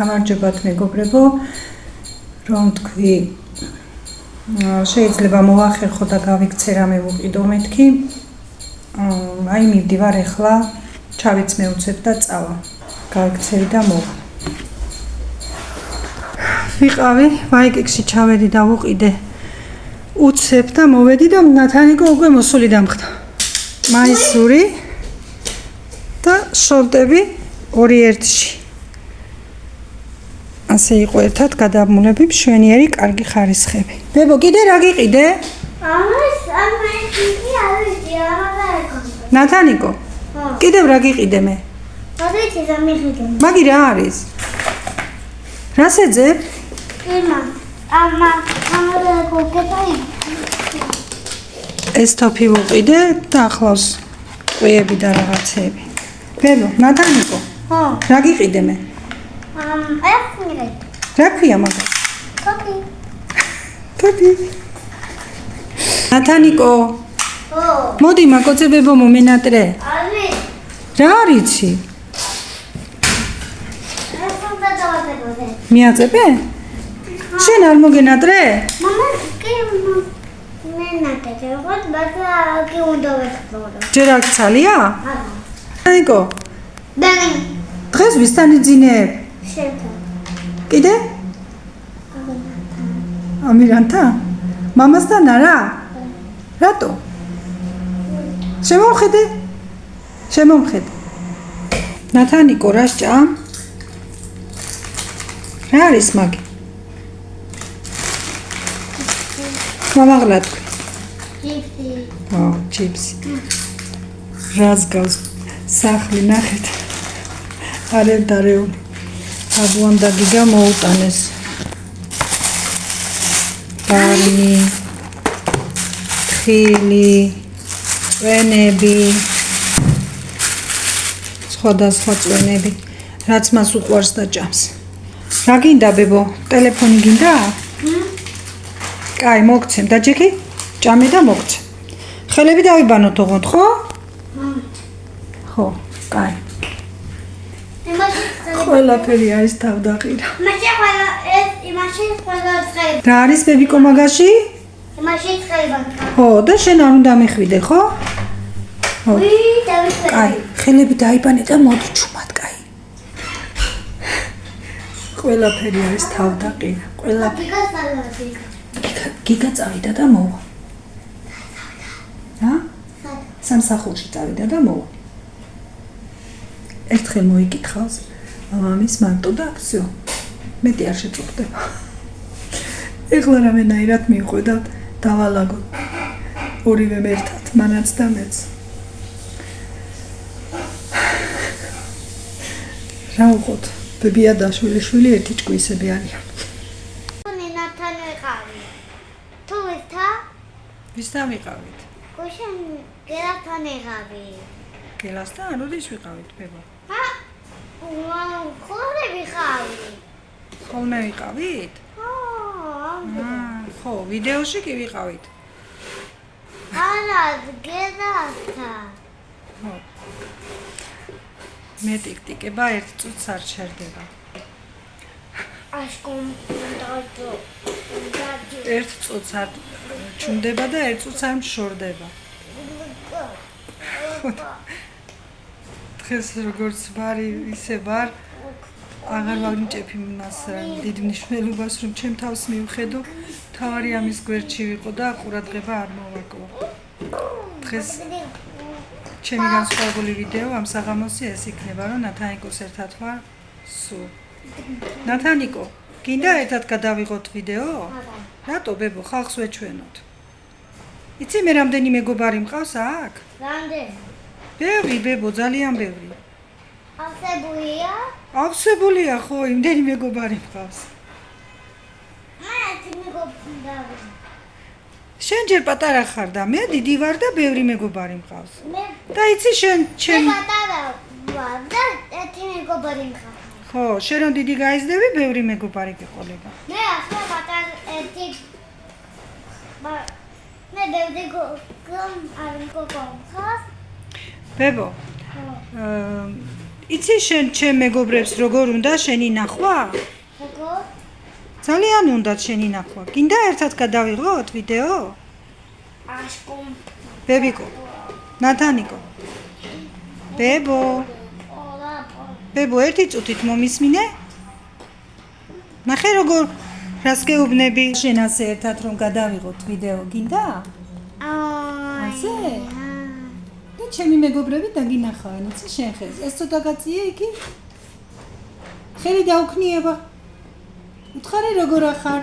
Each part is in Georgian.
გამარჯობათ მეგობრებო, რომ თქვი შეიძლება მოახერხო და გავიქცე რამე ვუყიდო მეთქი. აი მივდივარ ახლა, ჩავიცმე უცებ და წავა. გავიქცევი და მოვა. ვიყავი, ვაიკექსში ჩავედი და ვუყიდე უცებ და მოვედი და ნათანიკო უკვე მოსული დამხდა. მაისური და შორტები 2-1-ში. ასე იყო ერთად გადამულები, მშვენიერი, კარგი ხარისხები. ბებო, კიდე რა გიყიდე? ნათანიკო, კიდევ რა გიყიდე მე? მაგი რა არის? რას ეძებ? ეს თოფი ვუყიდე და ახლავს ყვიები და რაღაცები. ბებო, ნათანიკო, რა გიყიდე მე? რა ქვია მაგას? თოფი. ნათანიკო, მოდი მაკოცე ბებო მომენატრე. რა არიცი? მიაწებე? შენ არ მოგენატრე? ჯერ აქ ცალია? ნათანიკო, დღეს ვისთან იძინებ? კიდე? ამირანთან? მამასთან არა? რატო? შემომხედე? შემომხედე. ნათანიკო, რა სჭამ? რა არის მაგი? მამაღლა თქვი. ჩიპსი. რას გავს სახლი ნახეთ. არევდარეული. აბუან და გიგა მოუტანეს. ბარი, ხილი, წვენები, სხვადასხვა წვენები, რაც მას უყვარს და ჭამს. რა გინდა ბებო? ტელეფონი გინდა? კაი, მოგცემ და ჯექი, ჭამე და მოგცე. ხელები დავიბანოთ ოღონდ, ხო? ხო, კაი. ყველაფერი არის თავდაყირა. რა არის ბებიკო მაგაში? ხო, და შენ არ უნდა მიხვიდე, ხო? ხო. კაი, ხელები დაიბანე და მოდი ჩუმად, კაი. ყველაფერი არის თავდაყირა. ყველაფერი. გიგა წავიდა და მოვა. რა? სამსახურში წავიდა და მოვა. ერთხელ მოიკითხავს მამის მარტო და აქციო. მეტი არ შეწუხდება. ეხლა რამენაირად მივყვედავთ დავალაგოთ. ორივე ერთად, მანაც და მეც. რა უყოთ? ბებია და შვილი ერთი ჭკვისები არიან. ნინათან ვიყავი. თუ ვისთან ვიყავით? გუშინ გელასთან ვიყავი. გელასთან? როდის ვიყავით, ბებო? ხოლმე ვიყავი. ხოლმე ვიყავით? ხო, ვიდეოში კი ვიყავით. არა, გელასთან. ხო. მე ტიკტიკება 1 წუთს არ ჩერდება. ერთ წუთს არ ჩუნდება და 1 წუთს არ მშორდება. დღეს როგორც ვარი, ისე ვარ. აღარ ვანიჭებ იმას დიდ მნიშვნელობას, რომ ჩემ თავს მივხედო, თავარი ამის გვერდში ვიყო და ყურადღება არ მოვაკო. დღეს ჩემი განსხვავებული ვიდეო ამ საღამოსი ეს იქნება, რომ ნათანიკოს ერთად ვარ სულ. ნათანიკო, გინდა ერთად გადავიღოთ ვიდეო? რატო ბებო, ხალხს ვეჩვენოთ? იცი მე რამდენი მეგობარი მყავს აქ? რამდენი? ბევრი ბებო, ძალიან ბევრი. ავსებულია? ავსებულია ხო, იმდენი მეგობარი მყავს. მე მეგობარი. შენ ჯერ პატარა ხარ და მე დიდი ვარ და ბევრი მეგობარი მყავს. და იცი შენ მე პატარა ვარ და ერთი მეგობარი მყავს. ხო, შენ რომ დიდი გაიზრდები, ბევრი მეგობარი გეყოლება. მე ახლა პატარა ერთი მე ბევრი არ მეგობარი მყავს. ბებო, იცი შენ ჩემ მეგობრებს როგორ უნდა შენი ნახვა? როგორ? ძალიან უნდა შენი ნახვა. გინდა ერთად გადავიღოთ ვიდეო? აშკომ. ბებიკო. ნათანიკო. ბებო. ბებო, ერთი წუთით მომისმინე? ნახე როგორ რას გეუბნები? შენ ასე ერთად რომ გადავიღოთ ვიდეო, გინდა? ასე? და ჩემი მეგობრები დაგინახავენ, იცი შენ ხელს. ეს ცოტა გაწიე იგი? ხელი დაუქნიება. უთხარი როგორ ახარ?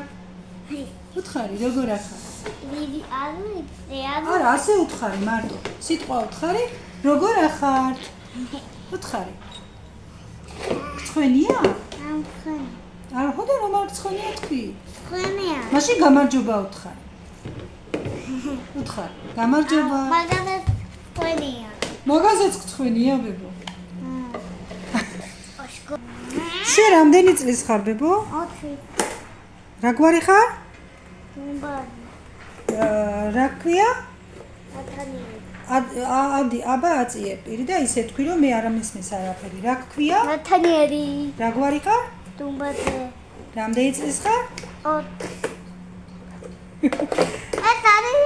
უთხარი როგორ ახარ? დიდი არა, ასე უთხარი მარტო. სიტყვა უთხარი, როგორ ახარ? უთხარი. გწვენია? არა, ხოდა რომ არ გწვენია თქვი. ხმია. მაშინ გამარჯობა უთხარი. უთხარი. გამარჯობა. მაგალითად ხმია. მაგაზეც გწვენია ბებო. აშკომ. შენ რამდენი წლის ხარ ბებო? 4. რა გვარი ხარ? უმბარი. რა ქვია? ნათანიერი. ადი, აბა აწიე პირი და ისე თქვი რომ მე არ ამისმის არაფერი. რა ქვია? ნათანიერი. რა გვარი ხარ? დუმბათე. რამდენი წლის ხარ? 4. ეს არის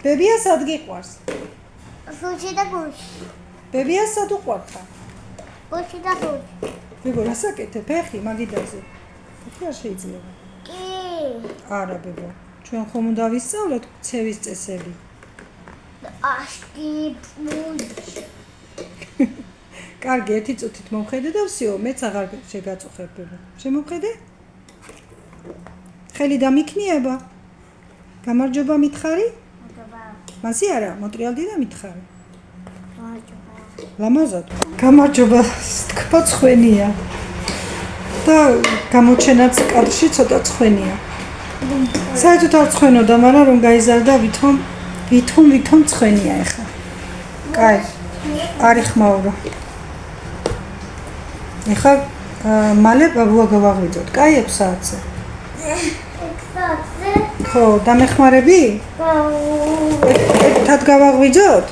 ბებია სად გიყვარს? სუჩი და გუში. ბებია სად უყვართ ხარ? გუში და სუჩი. ბებო რასაკეთე ფეხი მაგიდაზე? ფეხი არ შეიძლება. კი. არა ბებო. ჩვენ ხომ უნდა ვისწავლოთ ცევის წესები. აშკი პუჩ. კარგი, ერთი წუთით მომხედე და ვსიო, მეც აღარ შეგაწუხებ ბებო. შემომხედე? ხელი დამიქნიება? გამარჯობა მითხარი? მასი არა, მოტრიალდი და მითხარი. ლამაზად. გამარჯობა, თქვა ცხენია. და გამოჩენაც კადრში ცოტა ცხენია. საერთოდ არ ცხენოდა, მაგრამ რომ გაიზარდა ვითომ ცხენია ეხა. კაი. არი ხმაურო. ეხა მალე ბაბუა გავაღვიძოთ. კაი 6 საათზე. 6 საათზე? ხო, დამეხმარები? ერთად გავაღვიძოთ?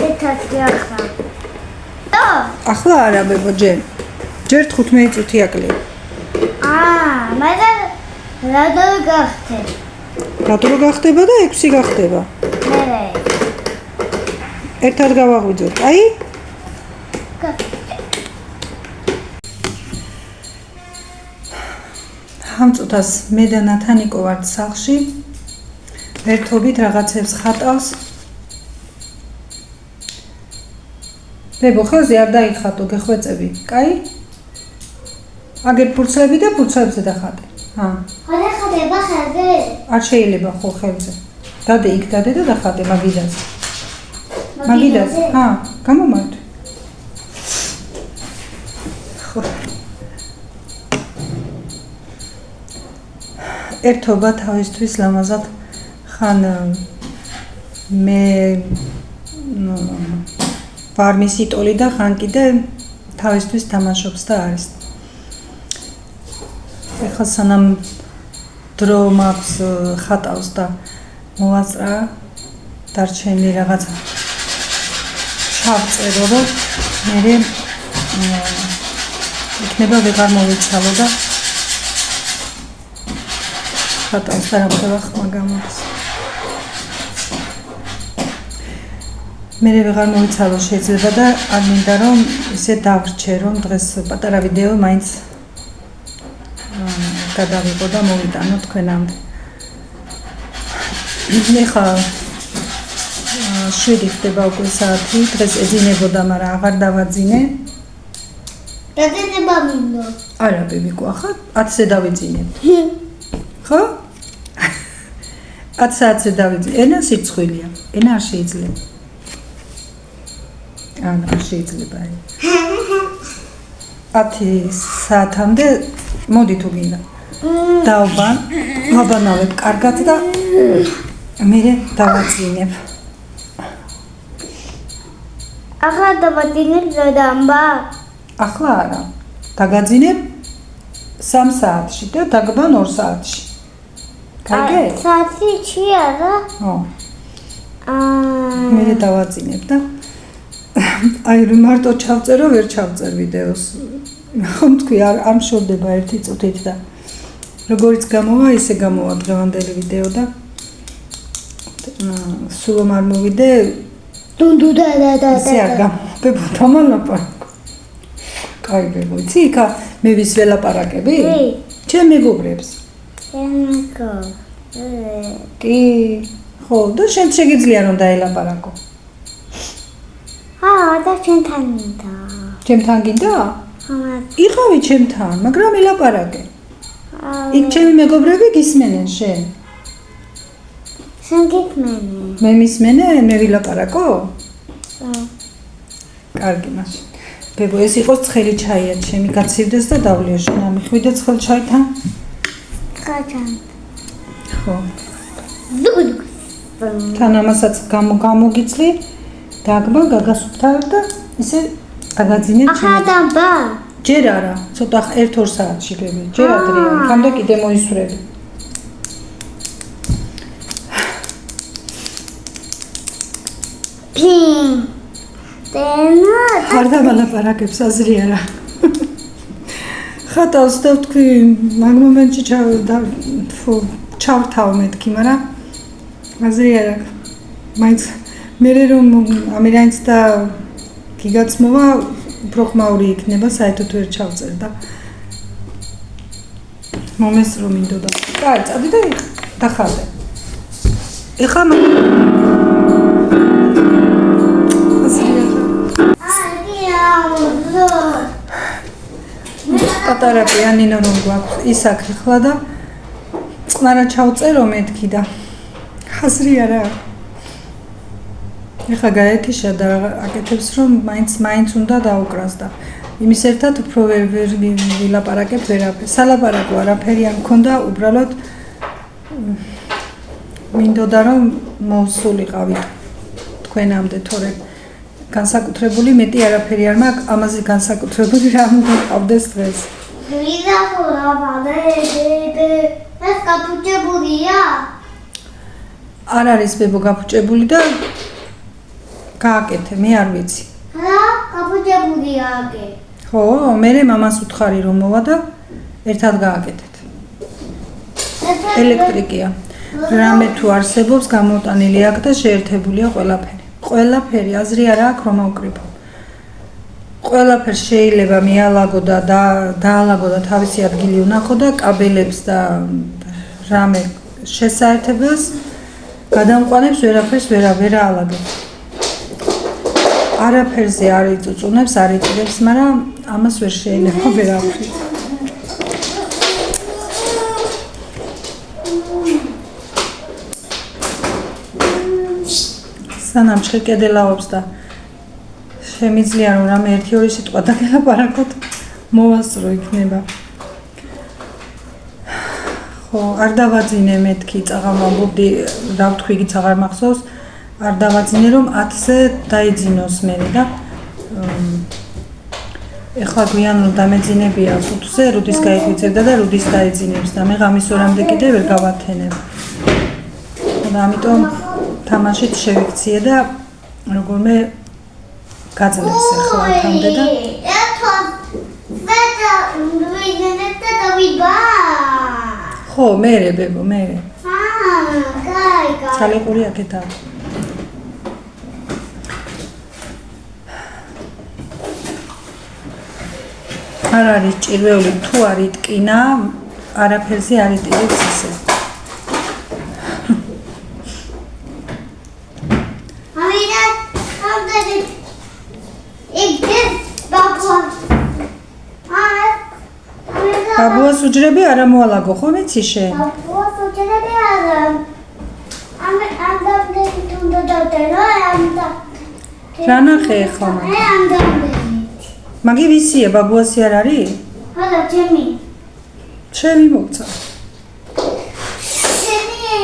ერთად გახდა. და? ახლა არა ბებო, ჯერ 15 წუთი აკლია. მაგრამ რადო გახდე? რატო გახდება და 6 გახდება? მე. ერთად გავაღვიძოთ, აი? ამ წუთას მე და ნათანიკო ვართ სახლში. ერთობით რაღაცებს ხატავს. ბებო, ხელზე არ დაიხატო, გეხვეწები, კაი? აგერ ფურცლები და ფურცლებზე დახატე. ხოდა ხდება ხელზე? არ შეიძლება ხო ხელზე. დადე იქ და დახატე მაგიდაზე. მაგიდაზე? გამომართვე. ხო. ერთობა თავისთვის ლამაზად ხან მე ვარ მისი ტოლი და ხან კიდე თავისთვის თამაშობს და არის. ეხლა სანამ დრო მაქვს ხატავს და მოვაწრა დარჩენილი რაღაც შავწერო რომ მე იქნება ვეღარ მოვიცალო და ხატავს და რა ხდება ხმა გამოდის. მე ვეღარ მოვიცალო შეიძლება და არ მინდა რომ ისე დავრჩე რომ დღეს პატარა ვიდეო მაინც გადავიყო და მოვიტანო თქვენამდე. ეხლა 7 ხდება უკვე საათი, დღეს ეძინებოდა, მაგრამ აღარ დავაძინე. დაძინება მინდო. არა ბებიკო, ახლა 10-ზე დავიძინებ. ხო? 10 საათზე დავიძინე. ენა სირცხვილია. ენა არ შეიძლება. არ შეიძლება. 10 საათამდე მოდი თუ გინდა. დავაბანავებ კარგად და მე დავაძინებ. ახლა დავაძინებ ზედამბა? ახლა არა. დაგაძინებ 3 საათში და დაგბან 2 საათში. კარგი? საათში არა? ხო. მე დავაძინებ და აი რომ მარტო ჩავწერო, ვერ ჩავწერ ვიდეოს. ხომ თქვი არ მშორდება ერთი წუთით და როგორც გამოვა, ისე გამოვა დღევანდელი ვიდეო და სულ არ მოვიდე. დუნდუ და ისე არ გამოვებოდა მოლაპარაკო. კაი ბებო, იცი იქა მე ვის ველაპარაკები? ჩემ მეგობრებს. კი, ხო, და შენ შეგიძლია რომ დაელაპარაკო. და ჩვენთან მინდა. ჩემთან გინდა? იყავი ჩემთან, მაგრამ ელაპარაკე. იქ ჩემი მეგობრები გისმენენ შენ? შენ გისმენი? მე მისმენე, მე ვილაპარაკო? კარგი მაშინ. ბებო, ეს იყოს ცხელი ჩაია, ჩემი გაცივდეს და დავლიო შენ ამიხვიდე ცხელ ჩაითან? ხაჭან. ხო. თან ამასაც გამოგიცლი, დაგბა, გაგასუფთავებ და ისე დაგაძინებ ჩემი. ახლა დაბა? ჯერ არა, ცოტა 1-2 საათში ბებო, ჯერ ადრეა, იქამდე კიდე მოისვრები. არ დავალაპარაკებს აზრი არა. ხატავს და თქვი მაგ მომენტში ჩავთავ მეთქი, მაგრამ აზრი არა. მაინც მე რომ ამირაინც და გიგაცმოვა უფრო ხმაური იქნება, საერთოდ ვერ ჩავწერ და მომესრო მინდოდა. კაი, წადი და დახარდე. ეხლა პატარა პიანინო რომ გვაქვს ის აქ ეხლა და წყნარა ჩავწერო მეთქი და აზრი არა. ეხლა გაეთიშა და აკეთებს რომ მაინც უნდა დაუკრას და იმის ერთად უფრო ვერ ვილაპარაკებ ვერაფერს. სალაპარაკო არაფერი არ მქონდა, უბრალოდ მინდოდა რომ მოვსულიყავით თქვენამდე, თორე განსაკუთრებული მეტი არაფერი არ მაქვს, ამაზე განსაკუთრებული რა უნდა ყავდეს დღეს. ეს გაფუჭებულია? არ არის ბებო გაფუჭებული და გააკეთე, მე არ ვიცი. გაფუჭებულია აგე. ხო, მე მამას უთხარი რომ მოვა და ერთად გააკეთეთ. ელექტრიკია. რამე თუ არსებობს გამოტანილი აქ და შეერთებულია ყველაფერი. ყველაფერი აზრი არა აქვს რომ ავკრიფო. ყველაფერს შეიძლება მიალაგო და დაალაგო და თავისი ადგილი უნახო და კაბელებს და რამე შესაერთებელს გადამყვანებს ვერაფერს ვერ აალაგებს. არაფერზე არ იწუწუნებს, არ იტირებს, მაგრამ ამას ვერ შეიძლება ვერაფერი. სანამ შეკედელაობს და შემიძლია რომ რამე 1-2 სიტყვა დაგელაპარაკოთ, მოვასწრო იქნება. ხო, არ დავაძინე მეთქი, წაღამავდი, რა ვთქვი, იგიც აღარ მახსოვს, არ დავაძინე რომ 10-ზე დაიძინოს მე და ეხლა გვიან რომ დამეძინებია 5-ზე, რუდის გაიგვიძებდა და რუდის დაიძინებს და მე ღამის 2-მდე კიდე ვერ გავათენებ. და ამიტომ თამაშით შევიქციე და როგორმე გაძლევს ახლა აქამდე და ხო, მერე ბებო, მერე. კაი. ცალიყური აქეთ აქვს. არ არის ჭირვეული თუ არ იტკინა, არაფერზე არ იტირებს ისე. ბაბუას უჯრები არა მოალაგო, ხო მეცი შენ? ბაბუას უჯრები არა. ამ დაბლები თუნდა დავწერო, რა ნახე ახლა? ამ დაბლებით. მაგი ვისია, ბაბუასი არ არის? არა, ჩემი. ჩემი მოგცა. ჩემი.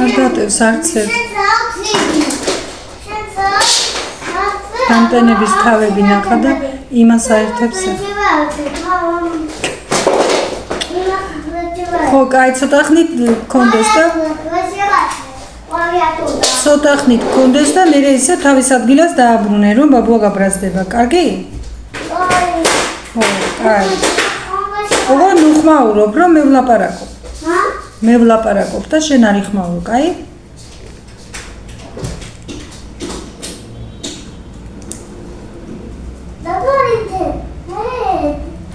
არ დატევს არც ერთ. შენ დამტენების თავები ნახა და იმას აერთებს. ხო, კაი, ცოტა ხნით გქონდეს და ცოტა ხნით გქონდეს და მე ისე თავის ადგილას დააბრუნე რომ ბაბუა გაბრაზდება. კარგი? ხო, კარგი. ოგო ნუ ხმაურობ რომ მე ვლაპარაკობ. მე ვლაპარაკობ და შენ არ იხმაურო, კაი?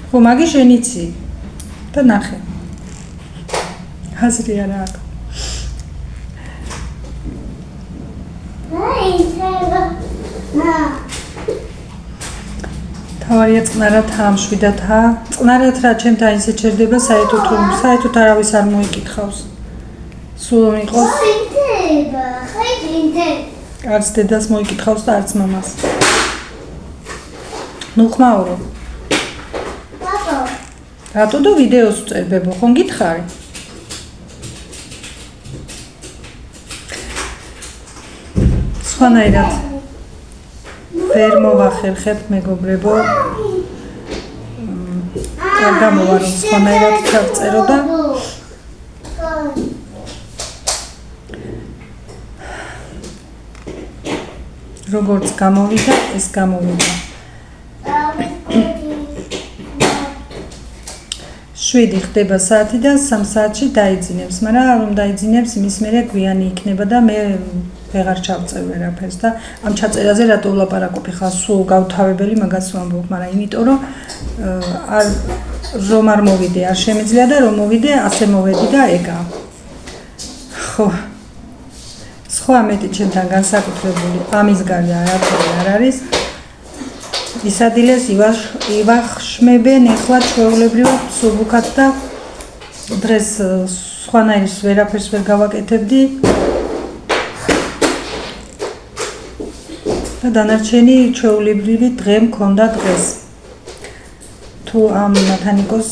ხო, მაგი შენ იცი და ნახე. აზრი არა აქვს. თავარია წყნარად ამშვიდად წყნარად რა ჩემთან ისე ჩერდება საერთოდ არავის არ მოიკითხავს სულ რომ იყოს არც დედას მოიკითხავს და არც მამას ნუ ხმაურო რატო და ვიდეოს ვწერბებო ხომ გითხარი სხვანაირად ვერ მოვახერხებ მეგობრებო არ გამოვა რომ სხვანაირად დავწერო და როგორც გამოვიდა ეს გამოვიდა 7 ხდება საათი და 3 საათში დაიძინებს მაგრამ რომ დაიძინებს იმის მერე გვიანი იქნება და მე ვეღარ ჩავწევ ვერაფერს და ამ ჩაწერაზე რატო ვლაპარაკობ ხა სულ გავთავებელი მაგას ვამბობ მაგრამ იმიტომ რომ რომ არ მოვიდე არ შემიძლია და რომ მოვიდე ასე მოვედი და ეგა ხო სხვა მეტი ჩემთან განსაკუთრებული ამის გარდა არაფერი არ არის ის ადილეს ივახშმებენ ეხლა ჩვეულებრივად სუბუქად და დღეს სხვანაირს ვერაფერს ვერ გავაკეთებდი და დანარჩენი ჩვეულებრივი დღე მქონდა დღეს თუ ამ მათანიკოს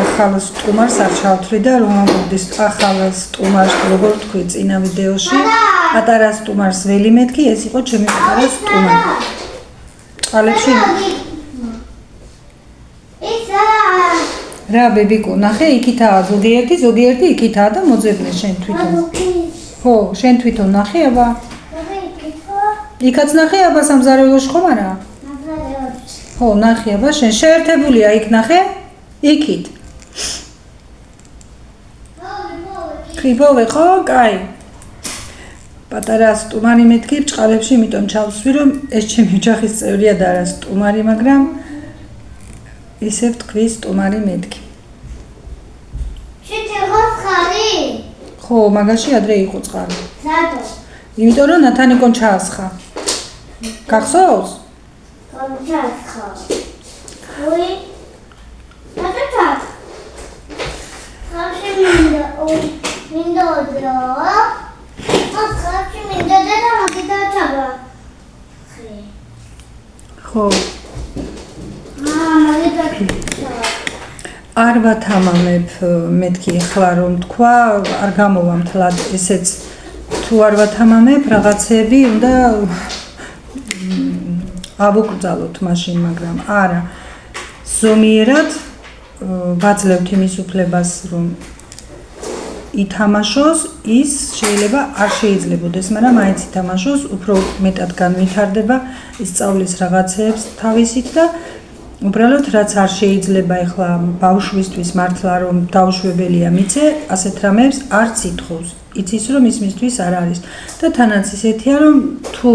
ახალ სტუმარს არ ჩავთვლი და რომ ამბობდეს ახალ სტუმარს როგორ თქვი წინა ვიდეოში პატარა სტუმარს ველი მეთქი ეს იყო ჩემი პატარა სტუმარი ყალებში რა ბებიკო ნახე იქითაა ზოგიერთი იქითაა და მოძებნე შენ თვითონ ხო შენ თვითონ ნახე აბა იქაც ნახე აბა სამზარეულოში ხომ არა ხო ნახე აბა შენ შეერთებულია იქ ნახე იქით ხიბოვე ხო კაი პატარა სტუმარი მეთქი ბრჭყალებში იმიტომ ჩავსვი რომ ეს ჩემი ოჯახის წევრია და არა სტუმარი მაგრამ ისევ თქვი სტუმარი მეთქი ხო მაგაში ადრე იყო წყალი რატო იმიტომ რომ ნათანიკონ ჩაასხა გახსოვს ჩაასხა ой რატო ჩაასხა მინდა ხო არ ვათამამებ მეთქი ახლა რომ თქვა არ გამოვა მთლად ესეც თუ არ ვათამამებ რაღაცები უნდა ავუკრძალოთ მაშინ მაგრამ არა ზომიერად ვაძლევთ იმის უფლებას რომ ითამაშოს ის შეიძლება არ შეიძლებოდეს მაგრამ მაინც ითამაშოს უფრო მეტად განვითარდება ისწავლის რაღაცეებს თავისით და უბრალოდ რაც არ შეიძლება ეხლა ბავშვისთვის მართლა რომ დაუშვებელია მიცე ასეთ რამებს არც ითხოვს იცის რომ ისმისთვის არ არის და თანაც ისეთია რომ თუ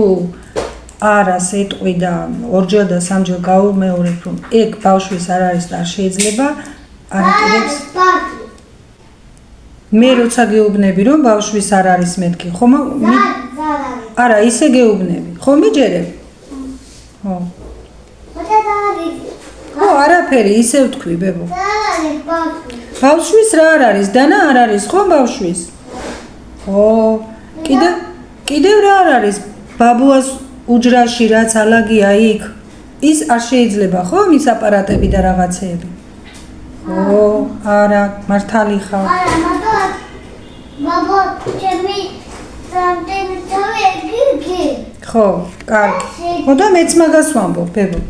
არას ეტყვი და ორჯერ და სამჯერ გაუმეორებ რომ ეგ ბავშვის არ არის და არ შეიძლება არ იტირებს მე როცა გეუბნები რომ ბავშვის არ არის მეთქი ხომ არა ისე გეუბნები ხო მიჯერებ ხო ხო არაფერი ისე ვთქვი ბებო ბავშვის რა არ არის დანა არ არის ხო ბავშვის ხო კიდევ რა არ არის ბაბუას უჯრაში რაც ალაგია იქ ის არ შეიძლება ხო მის აპარატები და რაღაცეები ხო არა მართალი ხარ ბაბა ჩემი სამტენთავი ხო კარგი ხო და მეც მაგას ვამბობ ბებო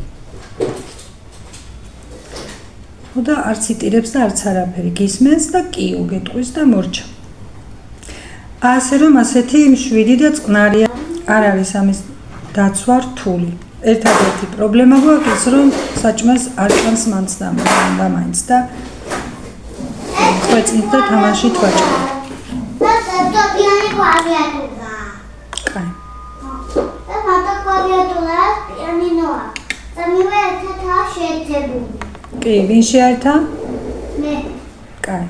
ხო და არც იტირებს და არც არაფერი გისმენს და კი უგეტყვის და მორჩა ასე რომ ასეთი 7 და წყნარი არ არის ამის დაცვა რთული. ერთადერთი პრობლემა გვაქვს ის რომ საჭმელს არ ჭამს მანც და მაინც და ხვეწით და თამაშით ვაჭრობ. და პიანო კლავიატურა. კაი. და მარტო კლავიატურა პიანინოა. და მივე ერთადაა შეერთებული. კი, ვინ შეერთა? მე. კაი.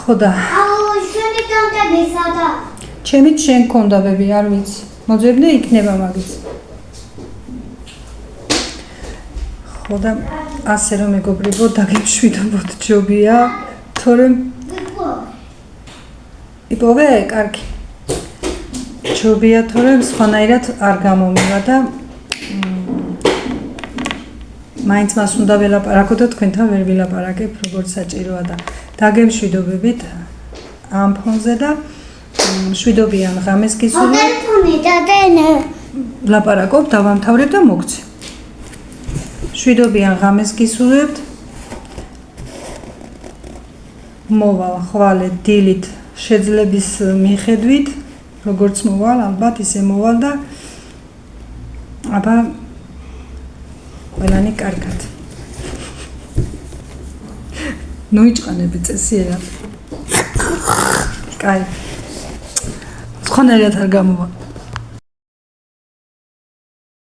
ხო და აუ შენი კონტები სადა? ჩემით შენ გქონდა ბები, არ ვიცი. მოძებნე იქნება მაგის. ხო და ასე რომ მეგობრებო, დაგემშვიდობოთ ჯობია, თორემ იპოვე, კარგი. ჯობია, თორემ სხვანაირად არ გამომივა და მაინც მას უნდა ველაპარაკო და თქვენთან ვერ ვილაპარაკებ, როგორც საჭიროა და დაგემშვიდობებით ამ ფონზე და შვიდობიან ღამეს გისურვებთ. ტელეფონი დადენე. ლაპარაკობ, დავამთავრებ და მოგცე. შვიდობიან ღამეს გისურვებთ. მოვალ ხვალე დილით შეძლების მიხედვით, როგორც მოვალ, ალბათ ისე მოვალ და აბა ყველანი კარგად. ნუ იჭყანები წესიერად. კაი. სხვანაირად არ გამოვა.